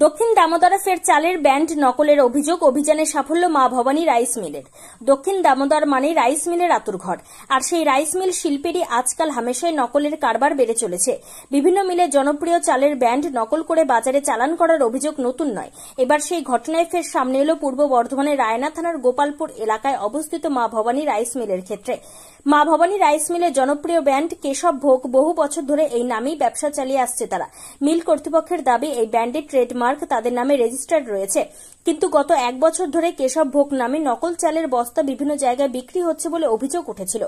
দক্ষিণ দামোদরে ফের চালের ব্যান্ড নকলের অভিযোগ। অভিযানে সাফল্য মা ভবানী রাইস মিলের। দক্ষিণ দামোদর মানে রাইস মিলের আতুরঘর, আর সেই রাইস মিল শিল্পেরই আজকাল হামেশাই নকলের কারবার বেড়ে চলেছে। বিভিন্ন মিলের জনপ্রিয় চালের ব্যান্ড নকল করে বাজারে চালান করার অভিযোগ নতুন নয়। এবার সেই ঘটনায় ফের সামনে এলো পূর্ব বর্ধমানের রায়না থানার গোপালপুর এলাকায় অবস্থিত মা ভবানী রাইস মিলের ক্ষেত্রে। মা ভবানী রাইস মিলের জনপ্রিয় ব্যান্ড কেশব ভোগ বহু বছর ধরে এই নামেই ব্যবসা চালিয়ে আসছে তারা। মিল কর্তৃপক্ষের দাবি এই ব্যান্ডের ট্রেডমার্ক তাদের নামে রেজিস্টার্ড রয়েছে, কিন্তু গত এক বছর ধরে কেশব ভোগ নামে নকল চালের বস্তা বিভিন্ন জায়গায় বিক্রি হচ্ছে বলে অভিযোগ উঠেছিল।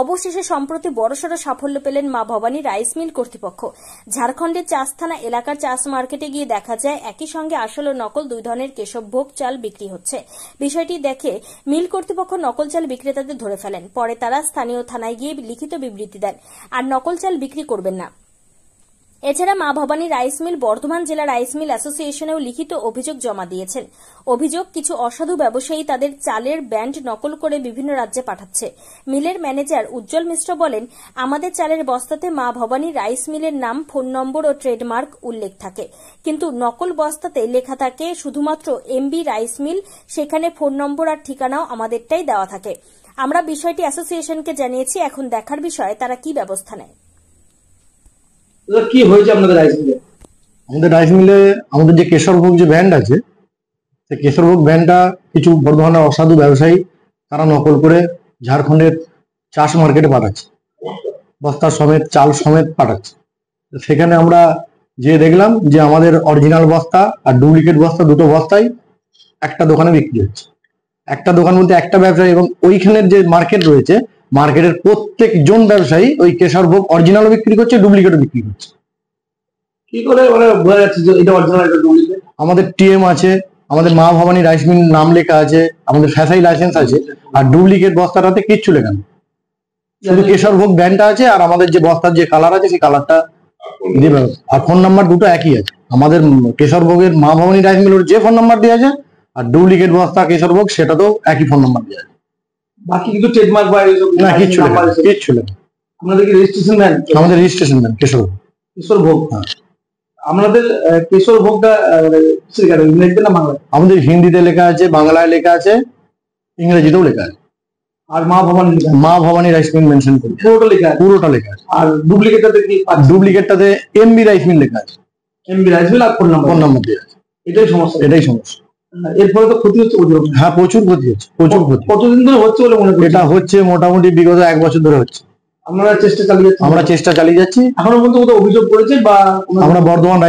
অবশেষে সম্প্রতি বড়সড় সাফল্য পেলেন মা ভবানী রাইস মিল কর্তৃপক্ষ। ঝাড়খণ্ডের চাষ থানা এলাকার চাষ মার্কেটে গিয়ে দেখা যায় একই সঙ্গে আসল ও নকল দুই ধরনের কেশব ভোগ চাল বিক্রি হচ্ছে। বিষয়টি দেখে মিল কর্তৃপক্ষ নকল চাল বিক্রেতাদের ধরে ফেলেন। পরে তারা স্থানীয় থানায় গিয়ে লিখিত বিবৃতি দেন আর নকল চাল বিক্রি করবেন না। এছাড়া মা ভবানী রাইস মিল বর্ধমান জেলা রাইস মিল অ্যাসোসিয়েশনেও লিখিত অভিযোগ জমা দিয়েছেন। অভিযোগ, কিছু অসাধু ব্যবসায়ী তাদের চালের ব্যান্ড নকল করে বিভিন্ন রাজ্যে পাঠাচ্ছে। মিলের ম্যানেজার উজ্জ্বল মিশ্র বলেন, আমাদের চালের বস্তাতে মা ভবানী রাইস মিলের নাম, ফোন নম্বর ও ট্রেডমার্ক উল্লেখ থাকে, কিন্তু নকল বস্তাতে লেখা থাকে শুধুমাত্র এমবি রাইস মিল, সেখানে ফোন নম্বর আর ঠিকানাও আমাদেরটাই দেওয়া থাকে। আমরা বিষয়টি অ্যাসোসিয়েশনকে জানিয়েছি, এখন দেখার বিষয় তারা কি ব্যবস্থা নেয়। কি হয়েছে আপনাদের রাইস মিলে? আমাদের রাইস মিলে আমাদের যে কেশরভোগ যে ব্যান্ড আছে, সেই কেশরভোগ ব্যান্ডটা কিছু বর্ধমানের অসাধু ব্যবসায়ী তারা নকল করে ঝাড়খণ্ডের চাষ মার্কেটে পাঠাচ্ছে, বস্তা সমেত চাল সমেত পাঠাচ্ছে। সেখানে আমরা যে দেখলাম যে আমাদের অরিজিনাল বস্তা আর ডুপ্লিকেট বস্তা দুটো বস্তাই একটা দোকানে বিক্রি হচ্ছে। একটা দোকান বলতে একটা ব্যবসায়ী, এবং ওইখানের যে মার্কেট রয়েছে মার্কেটের প্রত্যেকজন ব্যবসায়ী ওই কেশরভোগ অরিজিনালও বিক্রি করছে, ডুপ্লিকেটও বিক্রি করছে। কি করে বোঝা যাচ্ছে যে এটা অরিজিনাল এটা ডুপ্লিকেট? আমাদের টিএম আছে, আমাদের মা ভবানী রাইস মিল নাম লেখা আছে, আমাদের ফ্যাসাই লাইসেন্স আছে, আর ডুপ্লিকেট বস্তাটাতে কিচ্ছু লেখা নেই, শুধু কেশরভোগ ব্যান্ডটা আছে আর আমাদের যে বস্তার যে কালার আছে সেই কালারটা দিয়ে, আর ফোন নাম্বার দুটো একই আছে। আমাদের কেশরভোগের মা ভবানী রাইস মিলের যে ফোন নাম্বার দেওয়া আছে আর ডুপ্লিকেট বস্তা কেশরভোগ সেটাতেও একই ফোন নাম্বার দেওয়া আছে। বাকি কিছু ট্রেডমার্ক বা না, কিচ্ছু লেখা। আপনাদের কি রেজিস্ট্রেশন ব্যান্ড? আমাদের রেজিস্ট্রেশন ব্যান্ড কেশরভোগ। হ্যাঁ, আমাদের কেশরভোগটা ইংরেজিতে না বাংলায়? আমাদের হিন্দিতে লেখা আছে, বাংলায় লেখা আছে, ইংরেজিতেও লেখা আছে। আর মা ভবানী রাইস মিল মেনশন করে পুরোটা লেখা আছে। আর ডুপ্লিকেটটাতে কি? ডুপ্লিকেটটাতে এমবি রাইস মিল লেখা আছে, এমবি রাইস মিল আর ফোন নাম্বার দেওয়া আছে। এটাই সমস্যা। এর ফলে তো ক্ষতি হচ্ছে প্রচুর। হ্যাঁ, প্রচুর ক্ষতি হচ্ছে, প্রচুর ক্ষতি। কতদিন ধরে হচ্ছে বলে মনে করছেন? এটা হচ্ছে মোটামুটি বিগত 1 বছর ধরে হচ্ছে। আমরা চেষ্টা চালিয়ে যাচ্ছি। এখনো পর্যন্ত কোথাও অভিযোগ করেছে বা? আমরা বর্ধমান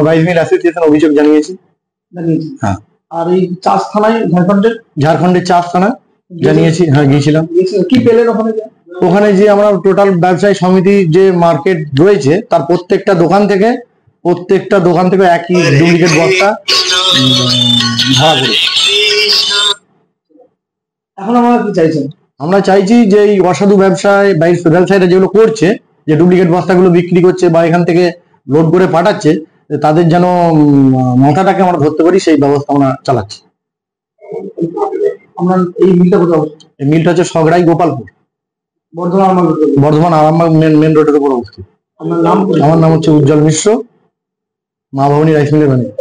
রাইস মিল অ্যাসোসিয়েশন অভিযোগ জানিয়েছি। হ্যাঁ। আর এই চাষ থানায় ঝাড়খণ্ডের চাষ থানা জানিয়েছি। হ্যাঁ, গিয়েছিলাম। কি পেলেন ওখানে? ওখানে যে আমরা টোটাল ব্যবসায়ী সমিতি যে মার্কেট রয়েছে তার প্রত্যেকটা দোকান থেকে একই ডুপ্লিকেট বস্তা ধরা পড়ে। এখন আমরা কি চাইছেন? আমরা চাইছি যে এই অসাধু ব্যবসায়ীরা যেগুলো করছে, যে ডুপ্লিকেট বস্তাগুলো বিক্রি করছে বা এখান থেকে লোড করে পাঠাচ্ছে, তাদের যেন মাথাটাকে আমরা ধরতে পারি, সেই ব্যবস্থা আমরা চালাচ্ছি। আমরা এই মিলটা কোথাও? এই মিলটা হচ্ছে সগড়াই, গোপালপুর, বর্ধমান আরামবাগ মেন রোডের উপর অবস্থিত। আমার নাম হচ্ছে উজ্জ্বল মিশ্র, মা ভবানী রাইস মিলের ম্যানেজার।